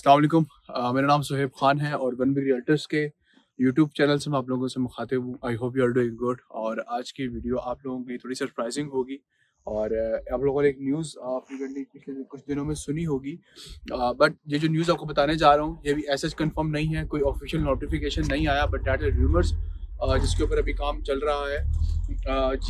अस्सलाम वालेकुम। मेरा नाम सुहेब खान है और वन बिग रियल्टर्स के यूट्यूब चैनल से मैं आप लोगों से मुखातिब हूँ। I hope you are doing good. और आज की वीडियो आप लोगों के लिए थोड़ी सरप्राइजिंग होगी। और आप लोगों ने एक न्यूज़ फ्रीक्वेंटली पिछले कुछ दिनों में सुनी होगी, बट ये जो न्यूज़ आपको बताने जा रहा हूँ ये भी ऐसा कंफर्म नहीं है, कोई ऑफिशियल नोटिफिकेशन नहीं आया, बट दैट इज रूमर्स जिसके ऊपर अभी काम चल रहा है।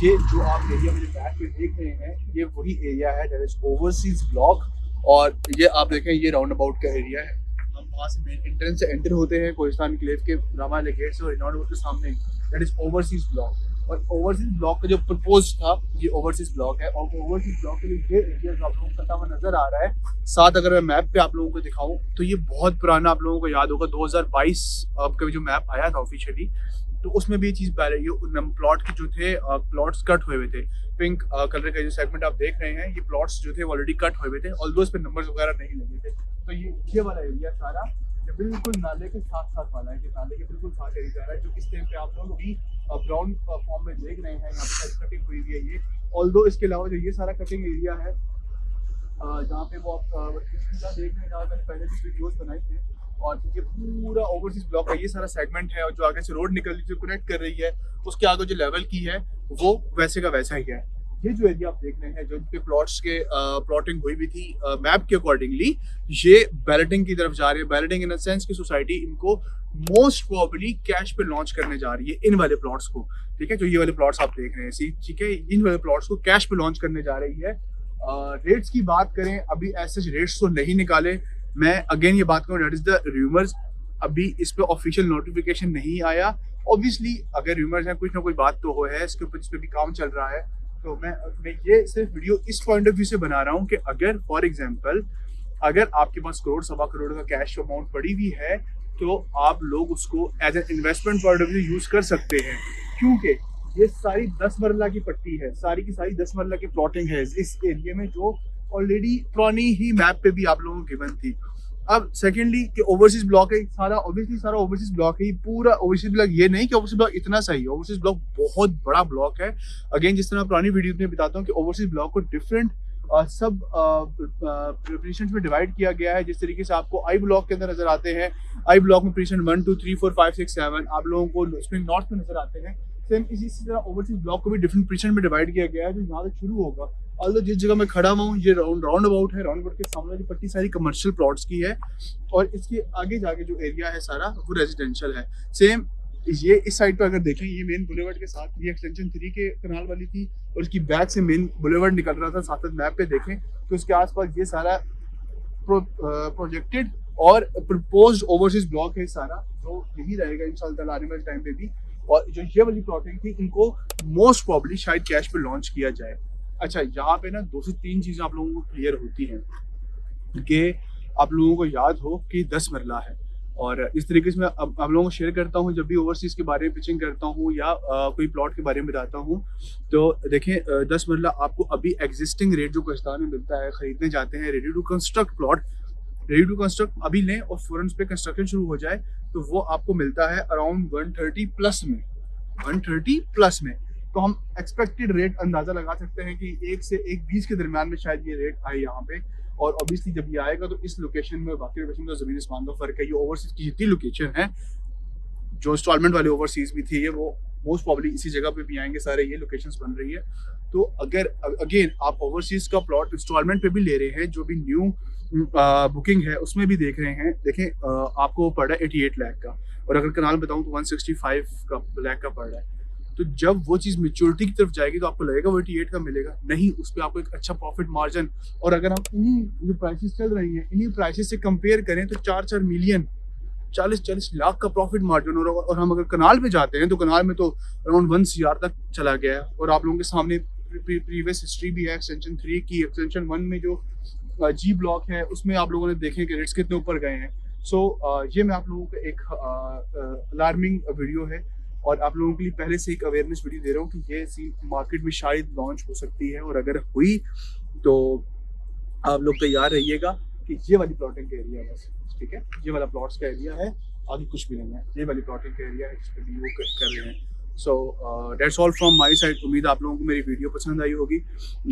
ये जो आप एरिया मुझे मैप पे देख रहे हैं ये वही एरिया है, दैट इज ओवरसीज ब्लॉक। और ये आप देखें, ये राउंड अबाउट का एरिया है। हम वहाँ से मेन एंट्रेंस से एंटर होते हैं कोहिस्तान क्लेव के रामा गेट से, और राउंड अबाउट के सामने दैट इज ओवरसीज ब्लॉक। और ओवरसीज ब्लॉक का जो प्रपोज था ये ओवरसीज ब्लॉक है। और ओवरसीज ब्लॉक के लिए ये एरिया जो आप लोगों को कटा हुआ नजर आ रहा है साथ, अगर मैं मैप पे आप लोगों को दिखाऊं तो ये बहुत पुराना, आप लोगों को याद होगा 2022 आपका जो मैप आया था ऑफिशियली, तो उसमें भी ये चीज़ ये प्लॉट के जो थे प्लॉट्स कट हुए थे। पिंक कलर का जो सेगमेंट आप देख रहे हैं ये प्लॉट्स जो थे ऑलरेडी कट हुए थे, ऑल्दो इस पे नंबर्स वगैरह नहीं लगे थे। तो ये वाला एरिया सारा ये बिल्कुल नाले के साथ साथ वाला है, ये नाले के बिल्कुल साथ एरिया है जो इस टाइम पे आप लोग भी ब्राउन फॉर्म में देख रहे हैं। यहाँ पे सारी कटिंग हुई हुई है ये। ऑल्दो इसके अलावा जो ये सारा कटिंग एरिया है जहाँ पे वो आप देख रहे हैं, जहाँ मैंने पहले भी वीडियोस बनाई हैं। और ये पूरा ओवरसीज ब्लॉक का ये सारा सेगमेंट है, और जो आगे से रोड निकल रही है जो कनेक्ट कर रही है उसके आगे जो लेवल की है वो वैसे का वैसा ही है। ये जो एरिया आप देख रहे हैं जो इनके प्लॉट्स के प्लॉटिंग हुई भी थी मैप के अकॉर्डिंगली, ये बैलेटिंग की तरफ जा रही है। बैलेटिंग इन द सेंस की सोसाइटी इनको मोस्ट प्रोबेबली कैश पे लॉन्च करने जा रही है इन वाले प्लॉट्स को। ठीक है, जो ये वाले प्लॉट्स आप देख रहे हैं, ठीक है, इन वाले प्लॉट्स को कैश पे लॉन्च करने जा रही है। रेट्स की बात करें, अभी ऐसे रेट्स तो नहीं निकाले। मैं अगेन ये बात करूँ, दैट इज द रूमर्स, अभी इस पे ऑफिशियल नोटिफिकेशन नहीं आया। ऑब्वियसली अगर रूमर्स हैं कुछ ना कोई बात तो हो है इसके ऊपर, इस पे भी काम चल रहा है। तो मैं ये सिर्फ वीडियो इस पॉइंट ऑफ व्यू से बना रहा हूँ कि अगर फॉर एग्जांपल अगर आपके पास करोड़ सवा करोड़ का कैश अमाउंट पड़ी हुई है तो आप लोग उसको as an investment point of view use कर सकते हैं, क्योंकि ये सारी 10 मरला की पट्टी है, सारी की सारी 10 मरला की प्लॉटिंग है इस एरिया में जो ऑलरेडी पुरानी ही मैप पे भी आप लोगों को गिवन थी। अब सेकेंडली कि ओवरसीज ब्लॉक है सारा, ऑब्वियसली सारा ओवरसीज ब्लॉक है, पूरा ओवरसीज ब्लॉक। ये नहीं कि ओवरसीज ब्लॉक इतना सही है, ओवरसीज ब्लॉक बहुत बड़ा ब्लॉक है। अगेन जिस तरह पुरानी वीडियो में बताता हूँ कि ओवरसीज ब्लॉक को डिफरेंट सब प्रिपरेशन में डिवाइड किया गया है। जिस तरीके से आपको आई ब्लॉक के अंदर नजर आते हैं, आई ब्लॉक में प्रिपरेशन 1 2 3 4 5 6 7 आप लोगों को स्प्रिंग नॉर्थ में नजर आते हैं। सेम इसी तरह ओवरसीज ब्लॉक को भी डिफरेंट प्रिपरेशन में डिवाइड किया गया है, जो यहाँ से शुरू होगा। ऑल्दो जिस जगह मैं खड़ा हुआ हूँ ये राउंड अबाउट है, राउंड अबाउट के सामने की पट्टी सारी कमर्शियल प्लॉट्स की है, और इसके आगे जाके जो एरिया है सारा वो रेजिडेंशियल है। सेम ये इस साइड पे अगर देखें, ये मेन बुलेवर्ड के साथ ये एक्सटेंशन 3 के कनाल वाली थी, और इसकी बैक से मेन बुलेवर्ड निकल रहा था। साथ मैप पे देखें तो इसके आसपास ये सारा प्रोजेक्टेड और प्रपोज्ड ओवरसीज ब्लॉक है सारा, जो यही रहेगा इंशाल्लाह आने वाले टाइम पे भी। और जो ये वाली प्लॉटिंग थी इनको मोस्ट प्रॉब्ली शायद कैश पे लॉन्च किया जाए। अच्छा, यहाँ पे ना 2 से 3 चीज़ें आप लोगों को क्लियर होती हैं कि आप लोगों को याद हो कि 10 मरला है। और इस तरीके से मैं आप लोगों को शेयर करता हूँ जब भी ओवरसीज़ के बारे में पिचिंग करता हूँ या कोई प्लॉट के बारे में बताता हूँ। तो देखें 10 मरला आपको अभी एग्जिस्टिंग रेट जो कोहिस्तान में मिलता है, ख़रीदने जाते हैं ready to construct plot, ready to construct अभी लें और फौरन पे कंस्ट्रक्शन शुरू हो जाए तो वो आपको मिलता है अराउंड 130 प्लस में, 130 प्लस में। तो हम एक्सपेक्टेड रेट अंदाजा लगा सकते हैं कि 1 से 1.20 के दरमियान में शायद ये रेट आए यहाँ पे। और ऑब्वियसली जब ये आएगा तो इस लोकेशन में बाकी लोकेशन का ज़मीन आसमान का फर्क है। ये ओवरसीज की जितनी लोकेशन है, जो इंस्टॉलमेंट वाले ओवरसीज भी थे, ये वो मोस्ट प्रॉब्ली इसी जगह पे भी आएंगे सारे, ये लोकेशंस बन रही है। तो अगर अगेन आप ओवरसीज का प्लॉट इंस्टॉलमेंट पे भी ले रहे हैं, जो भी न्यू बुकिंग है उसमें भी देख रहे हैं, देखें आपको पड़ रहा है 88 लाख का, और अगर कनाल बताऊं तो 165 लाख का पड़ रहा है। तो जब वो चीज़ मेच्योरिटी की तरफ जाएगी तो आपको लगेगा वो 88 का मिलेगा, नहीं उस पर आपको एक अच्छा प्रॉफिट मार्जिन। और अगर हम इन्हीं जो प्राइसेस चल रही हैं इन्हीं प्राइसेस से कंपेयर करें तो 4-4 मिलियन 40-40 लाख का प्रॉफिट मार्जिन। और हम अगर कनाल पे जाते हैं तो कनाल में तो अराउंड 1 CR तक चला गया है। और आप लोगों के सामने प्रीवियस हिस्ट्री भी है एक्सटेंशन 3 की। एक्सटेंशन 1 में जो जी ब्लॉक है उसमें आप लोगों ने देखे कि रेट्स कितने ऊपर गए हैं। सो ये मैं आप लोगों को एक अलार्मिंग वीडियो है, और आप लोगों के लिए पहले से एक अवेयरनेस वीडियो दे रहा हूँ कि ये सी मार्केट में शायद लॉन्च हो सकती है। और अगर हुई तो आप लोग तैयार रहिएगा कि ये वाली प्लॉटिंग का एरिया बस, ठीक है, ये वाला प्लॉट्स का एरिया है, आगे कुछ भी नहीं है। ये वाली प्लॉटिंग का एरिया है जिस पर भी वो कर रहे हैं। So that's all from my side. उम्मीद है आप लोगों को मेरी वीडियो पसंद आई होगी।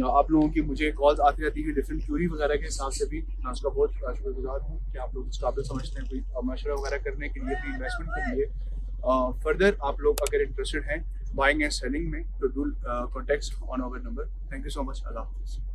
आप लोगों की मुझे कॉल्स आती रहती है डिफरेंट क्यूरी वगैरह के हिसाब से भी, मैं उसका बहुत शुक्रगुजार हूँ कि आप लोग उस काबिल समझते हैं कोई मशवरा वगैरह करने के लिए, अपनी इन्वेस्टमेंट के लिए। फर्दर आप लोग अगर इंटरेस्टेड हैं बाइंग एंड सेलिंग में तो do contact on our number. Thank you so much. अल्लाह हाफिज़।